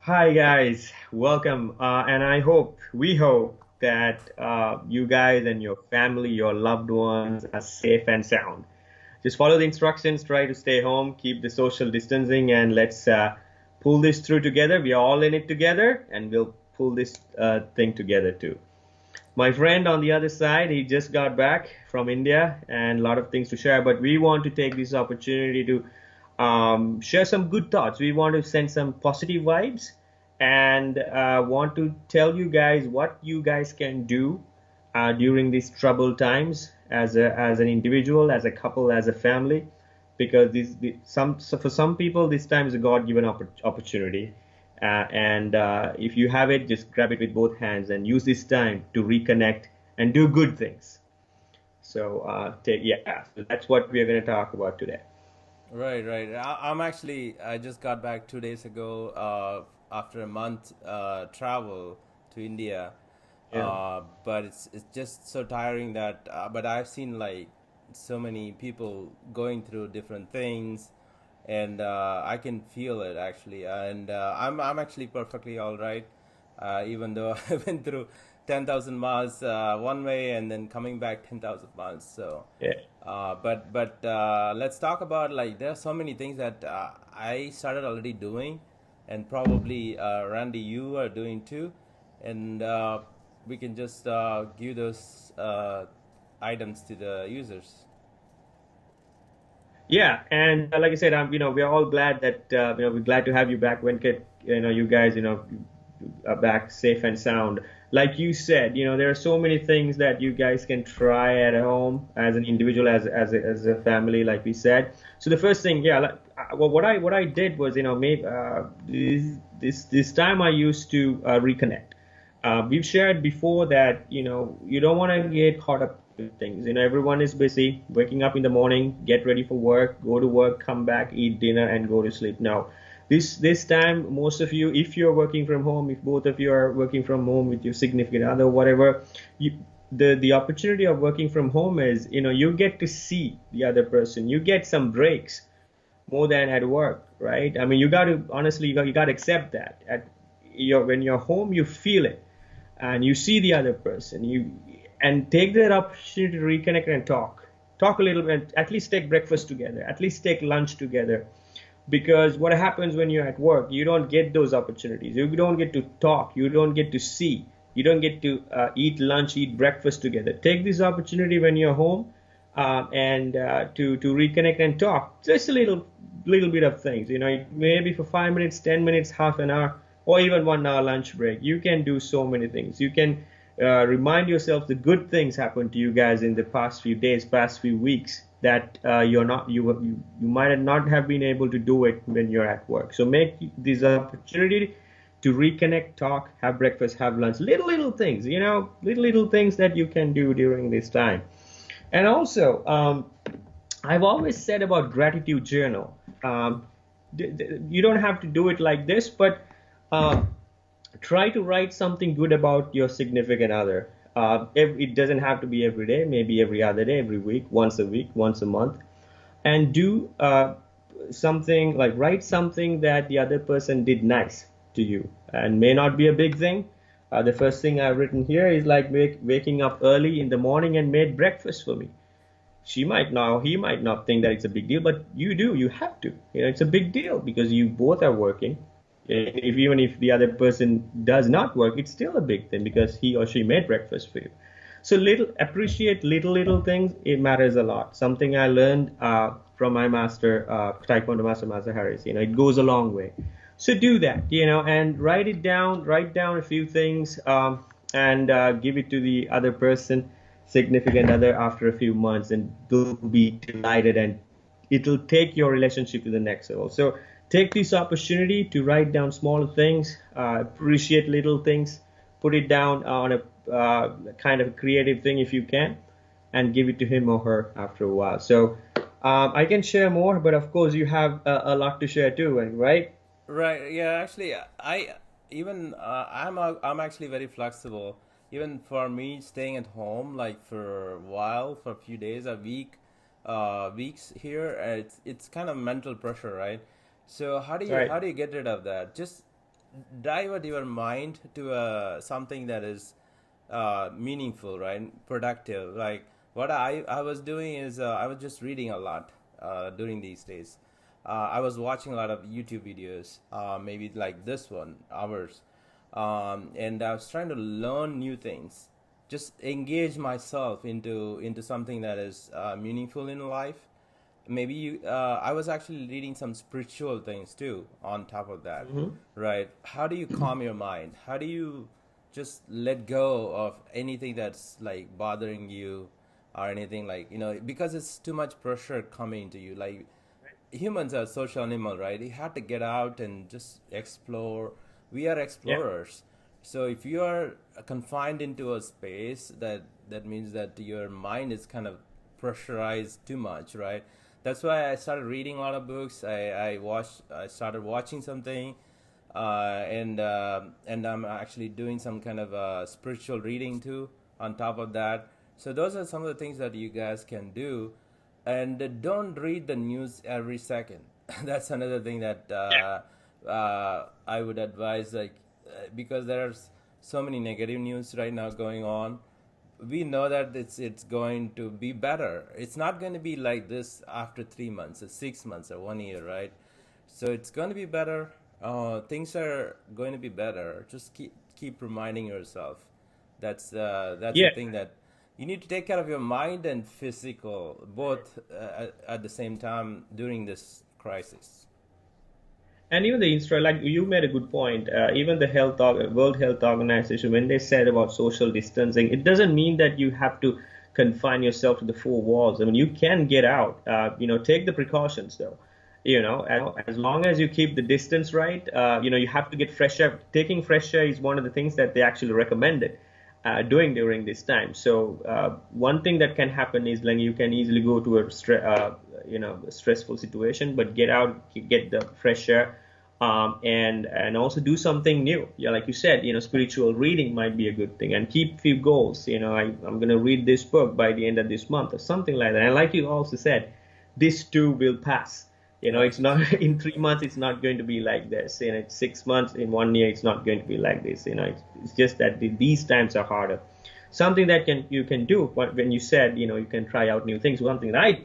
Hi guys, welcome. And we hope that you guys and your family, your loved ones are safe and sound. Just follow the instructions, try to stay home, keep the social distancing, and let's pull this through together. We are all in it together, and we'll pull this thing together too. My friend on the other side, he just got back from India and a lot of things to share, but we want to take this opportunity to share some good thoughts. We want to send some positive vibes and want to tell you guys what you guys can do during these troubled times as an individual, as a couple, as a family, because for some people this time is a God-given opportunity. And if you have it, just grab it with both hands and use this time to reconnect and do good things. So, so that's what we are going to talk about today. Right. I just got back 2 days ago after a month travel to India. Yeah. But it's just so tiring that, but I've seen like so many people going through different things, and I can feel it actually. And I'm actually perfectly all right, even though I went through 10,000 miles one way and then coming back 10,000 miles. So, Yeah. but let's talk about like there are so many things that I started already doing, and probably Randy, you are doing too, and we can just give those items to the users. Yeah, and like I said, we're all glad that we're glad to have you back, Venkat. You guys, are back safe and sound. Like you said, there are so many things that you guys can try at home as an individual, as a family, like we said. So the first thing, yeah, well, what I did was, maybe this time I used to reconnect. We've shared before that you don't want to get caught up with things. Everyone is busy, waking up in the morning, get ready for work, go to work, come back, eat dinner, and go to sleep. Now, this time, most of you, if you're working from home, if both of you are working from home with your significant other, whatever, you the opportunity of working from home is you get to see the other person, you get some breaks more than at work, right? I mean, you got to honestly, you got to accept that. When you're home, you feel it, and you see the other person. And take that opportunity to reconnect and talk a little bit. At least take breakfast together. At least take lunch together. Because what happens when you're at work, you don't get those opportunities. You don't get to talk. You don't get to see. You don't get to eat lunch, eat breakfast together. Take this opportunity when you're home, and to reconnect and talk. Just a little bit of things. Maybe for 5 minutes, 10 minutes, half an hour, or even 1 hour lunch break. You can do so many things. You can remind yourself the good things happened to you guys in the past few days, past few weeks that you might not have been able to do it when you're at work. So make this opportunity to reconnect, talk, have breakfast, have lunch. Little things, little things that you can do during this time. And also, I've always said about gratitude journal. You don't have to do it like this, but um, try to write something good about your significant other. It doesn't have to be every day, maybe every other day, every week, once a month, and do something like write something that the other person did nice to you, and may not be a big thing. The first thing I've written here is like waking up early in the morning and made breakfast for me. He might not think that it's a big deal, but you do. You have to. It's a big deal because you both are working. Even if the other person does not work, it's still a big thing because he or she made breakfast for you. So appreciate little things. It matters a lot. Something I learned from my master, Taekwondo master Harris. It goes a long way. So do that, and write it down. Write down a few things, and give it to the other person, significant other, after a few months, and they'll be delighted, and it'll take your relationship to the next level. So take this opportunity to write down smaller things, appreciate little things, put it down on a kind of creative thing if you can, and give it to him or her after a while. So I can share more, but of course you have a lot to share too, right? Right. Yeah. Actually, I'm actually very flexible. Even for me, staying at home like for a while, for a few days, a week, weeks here, it's kind of mental pressure, right? So Right. how do you get rid of that? Just divert your mind to something that is meaningful, right? Productive. Like what I was doing is I was just reading a lot during these days. I was watching a lot of YouTube videos, maybe like this one, ours, and I was trying to learn new things, just engage myself into something that is meaningful in life. Maybe I was actually reading some spiritual things too on top of that, Hmm. right? How do you calm your mind? How do you just let go of anything that's like bothering you or anything, like, because it's too much pressure coming to you. Like, humans are social animal, right? You have to get out and just explore. We are Yeah. explorers. So if you are confined into a space, that means that your mind is kind of pressurized too much, right? That's why I started reading a lot of books. I started watching something, and I'm actually doing some kind of spiritual reading too on top of that. So those are some of the things that you guys can do, and don't read the news every second. That's another thing that I would advise, like, because there's so many negative news right now going on. We know that it's going to be better. It's not going to be like this after 3 months or 6 months or 1 year, right? So it's going to be better. Things are going to be better. Just keep reminding yourself. That's the Yeah. thing, that you need to take care of your mind and physical both at the same time during this crisis. And even the instru like you made a good point. Even the World Health Organization, when they said about social distancing, it doesn't mean that you have to confine yourself to the four walls. I mean, you can get out. Take the precautions though. As long as you keep the distance right. You have to get fresh air. Taking fresh air is one of the things that they actually recommended doing during this time. So one thing that can happen is like you can easily go to a stressful situation, but get out, get the fresh air, and also do something new. Yeah, like you said, spiritual reading might be a good thing, and keep few goals. I'm gonna read this book by the end of this month or something like that. And like you also said, this too will pass. It's Right. not in 3 months. It's not going to be like this. 6 months, in 1 year, it's not going to be like this. It's just that these times are harder. Something that you can do when you said you can try out new things. One thing that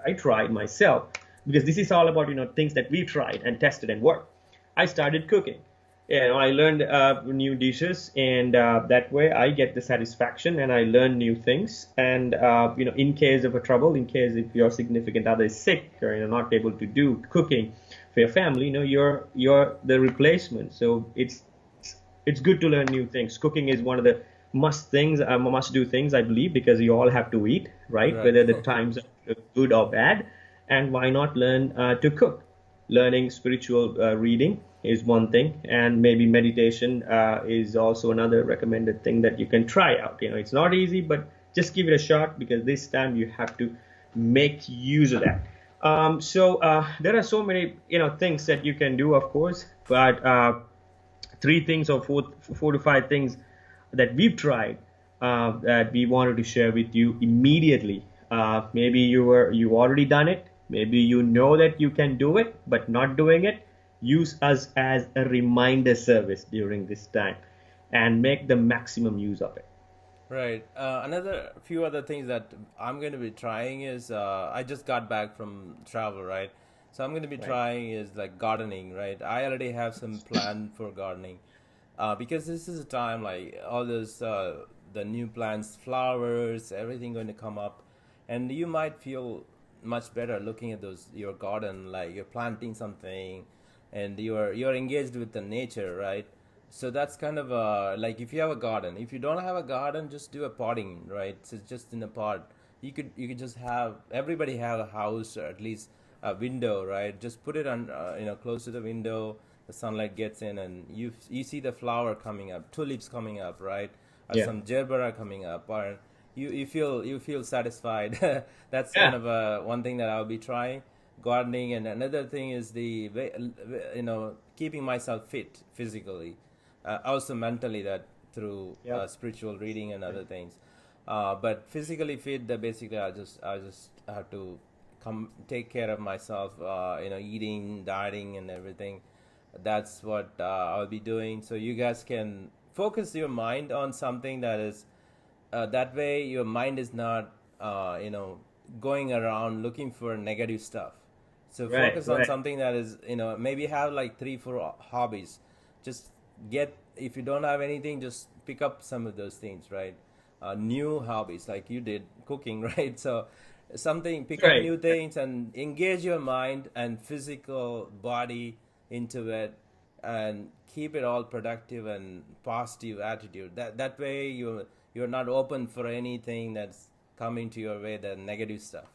I tried myself, because this is all about things that we tried and tested and worked. I started cooking. I learned new dishes, and that way I get the satisfaction, and I learn new things. And in case of a trouble, in case if your significant other is sick or not able to do cooking for your family, you're the replacement. So it's good to learn new things. Cooking is one of the must do things, I believe, because you all have to eat, right? Right. Whether the times are good or bad, and why not learn to cook? Learning spiritual reading is one thing, and maybe meditation is also another recommended thing that you can try out. It's not easy, but just give it a shot, because this time you have to make use of that. So there are so many things that you can do, of course, but three things or four to five things that we've tried that we wanted to share with you immediately. Maybe you already done it. Maybe you know that you can do it, but not doing it. Use us as a reminder service during this time, and make the maximum use of it. Right. Another few other things that I'm going to be trying is I just got back from travel, right? So I'm going to be Right. trying is like gardening, right? I already have some plan for gardening, because this is a time like all those the new plants, flowers, everything going to come up, and you might feel much better looking at those your garden, like you're planting something, and you're engaged with the nature, right? So that's kind of like if you have a garden. If you don't have a garden, just do a potting, right? So just in a pot. You could just have everybody have a house, or at least a window, right? Just put it on close to the window. The sunlight gets in, and you see the flower coming up, tulips coming up, right? Or Yeah. some gerbera coming up, or you feel satisfied. That's kind Yeah. of one thing that I'll be trying gardening. And another thing is keeping myself fit physically, also mentally, that through Yeah. spiritual reading and other things. But physically fit, that basically I just have to come take care of myself, eating, dieting, and everything. That's what I'll be doing. So you guys can focus your mind on something that is that way your mind is not going around looking for negative stuff. So Right, focus on right. something that is, maybe have like 3 4 hobbies. Just get, if you don't have anything, just pick up some of those things, right? New hobbies like you did cooking, right? So something, pick up Right. new things and engage your mind and physical body into it, and keep it all productive and positive attitude. That way you're not open for anything that's coming to your way, the negative stuff.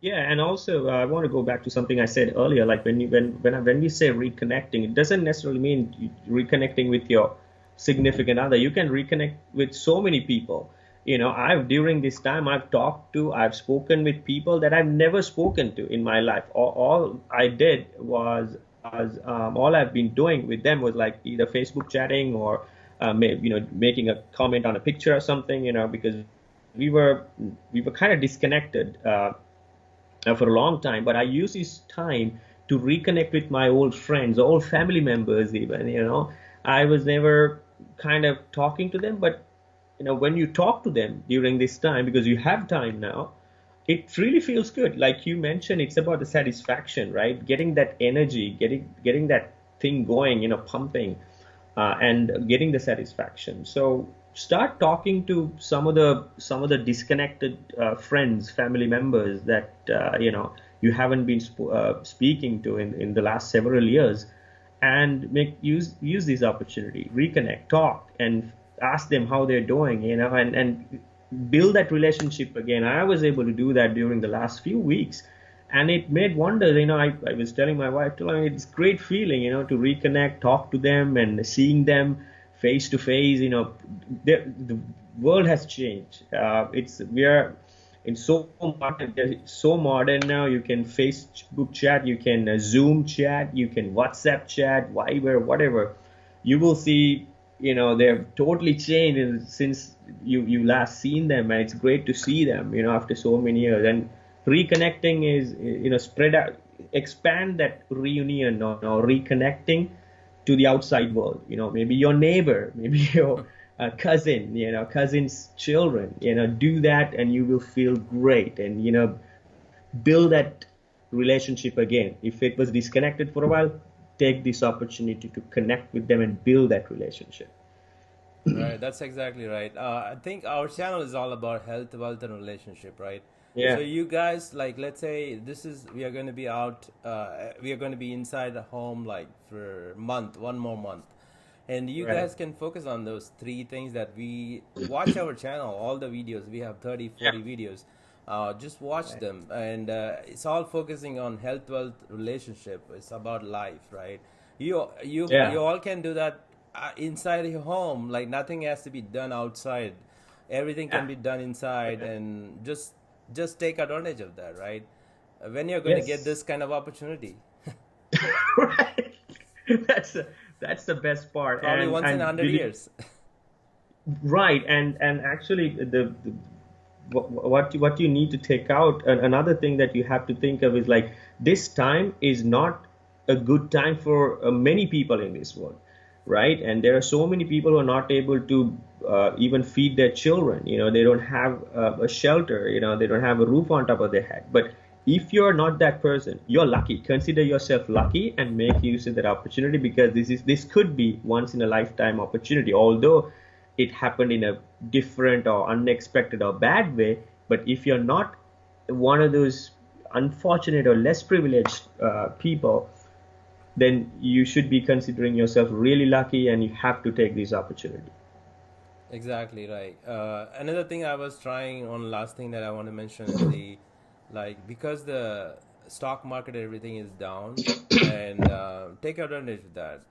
Yeah, and also I want to go back to something I said earlier. Like when we say reconnecting, it doesn't necessarily mean reconnecting with your significant other. You can reconnect with so many people. I've during this time I've spoken with people that I've never spoken to in my life. All I did was all I've been doing with them was like either Facebook chatting or making a comment on a picture or something. Because we were we were kind of disconnected. For a long time. But I use this time to reconnect with my old friends, old family members, even. I was never kind of talking to them, but when you talk to them during this time, because you have time now, it really feels good. Like you mentioned, it's about the satisfaction, right? Getting that energy, getting that thing going, pumping, and getting the satisfaction. So start talking to some of the disconnected friends, family members that you haven't been speaking to in the last several years, and use this opportunity, reconnect, talk, and ask them how they're doing, and build that relationship again. I was able to do that during the last few weeks, and it made wonders. I was telling my wife, it's great feeling, to reconnect, talk to them, and seeing them face to face. The world has changed. It's we are in so modern now. You can Facebook chat, you can Zoom chat, you can WhatsApp chat, Viber, whatever. You will see, they've totally changed since you last seen them, and it's great to see them, after so many years. And reconnecting is, spread out, expand that reunion, or reconnecting to the outside world. Maybe your neighbor, maybe your cousin's children. Do that, and you will feel great, and build that relationship again. If it was disconnected for a while, take this opportunity to connect with them and build that relationship. Right, that's exactly right. I think our channel is all about health, wealth, and relationship, right? So Yeah, you guys, like, let's say we are going to be out, we are going to be inside the home like for a month, one more month, and you right. guys can focus on those 3 things that we watch our channel, all the videos. We have 30, Yeah, 40 videos. Just watch right. them, and it's all focusing on health, wealth, relationship. It's about life, right? You Yeah, all can do that inside your home. Like nothing has to be done outside. Everything can yeah, be done inside, yeah. and just take advantage of that, right? When you're going to get Yes. this kind of opportunity, Right. That's that's the best part. probably and once in a and hundred believe years. Right. And actually, what you need to take out, and another thing that you have to think of is like, this time is not a good time for many people in this world, right? And there are so many people who are not able to even feed their children. They don't have a shelter. They don't have a roof on top of their head. But if you're not that person, you're lucky. Consider yourself lucky and make use of that opportunity, because this could be once in a lifetime opportunity. Although it happened in a different or unexpected or bad way. But if you're not one of those unfortunate or less privileged people, then you should be considering yourself really lucky, and you have to take this opportunity. Exactly right. Another thing I was trying on, last thing that I want to mention is the, like, because the stock market, everything is down, and take advantage of that.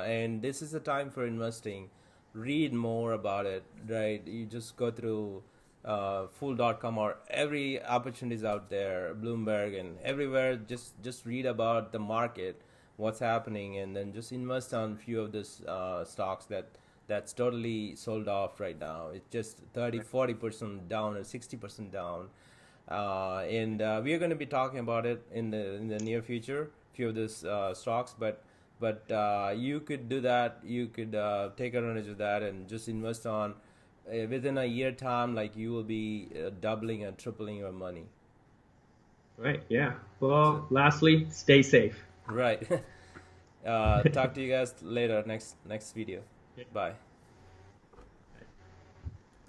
And this is the time for investing. Read more about it, right? You just go through fool.com, or every opportunities out there, Bloomberg and everywhere. Just read about the market, what's happening, and then just invest on few of these stocks that's totally sold off right now. It's just 30, 40% down or 60% down. And we are going to be talking about it in the near future. few of these stocks, but you could do that. You could take advantage of that and just invest on within a year time. Like you will be doubling and tripling your money. Right. Yeah. So, Well, lastly, stay safe. right. Talk to you guys later. Next video. Bye.